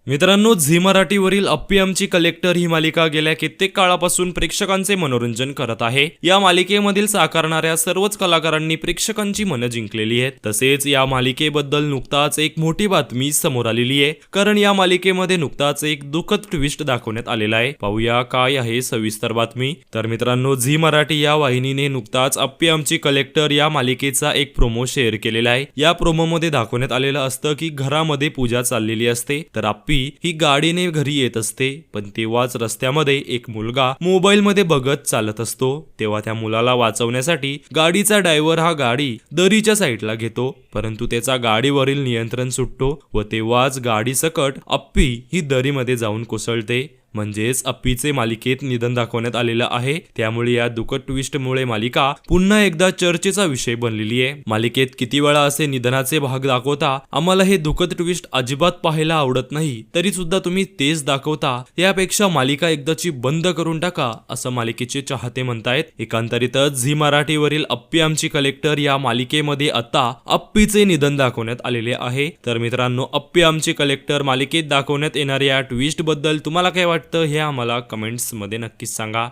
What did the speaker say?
मित्रांनो, झी मराठीवरील अप्पी आमची कलेक्टर ही मालिका गेल्या कित्येक काळापासून प्रेक्षकांचे मनोरंजन करत आहे। या मालिकेमधील साकारणाऱ्या सर्वच कलाकारांनी प्रेक्षकांची मनं जिंकलेली आहेत। तसेच या मालिकेबद्दल नुकताच एक मोठी बातमी समोर आलेली आहे, कारण या मालिकेमध्ये नुकताच एक दुःखद ट्विस्ट दाखवण्यात आलेला आहे। पाहूया काय आहे सविस्तर बातमी। तर मित्रांनो, झी मराठी या वाहिनीने नुकताच अप्पी आमची कलेक्टर या मालिकेचा एक प्रोमो शेअर केलेला आहे। या प्रोमोमध्ये दाखवण्यात आलेलं असतं की घरामध्ये पूजा चाललेली असते, तर अप्पी ही गाडीने घरी येत असते, पण तेव्हाच रस्त्यामध्ये एक मुलगा मोबाईल मध्ये बघत चालत असतो। तेव्हा त्या मुलाला वाचवण्यासाठी गाडीचा ड्रायव्हर हा गाडी दरीच्या साईडला घेतो, परंतु त्याचा गाडीवरील नियंत्रण सुटतो व तेव्हाच गाडी सकट अप्पी ही दरीमध्ये जाऊन कोसळते। म्हणजेच अप्पीचे मालिकेत निधन दाखवण्यात आलेलं आहे। त्यामुळे या दुःखद ट्विस्टमुळे मालिका पुन्हा एकदा चर्चेचा विषय बनलेली आहे। मालिकेत किती वेळा असे निधनाचे भाग दाखवता, आम्हाला हे दुःखद ट्विस्ट अजिबात पाहायला आवडत नाही, तरी सुद्धा तुम्ही तेच दाखवता, यापेक्षा मालिका एकदाची बंद करून टाका, असं मालिकेचे चाहते म्हणतायत। एकांतरितच झी मराठीवरील अप्पी आमची कलेक्टर या मालिकेमध्ये आता अप्पीचे निधन दाखवण्यात आलेले आहे। तर मित्रांनो, अप्पी आमची कलेक्टर मालिकेत दाखवण्यात येणाऱ्या ट्विस्ट बद्दल तुम्हाला काय वाटतं हे आम्हाला कमेंट्स मध्ये नक्कीच सांगा।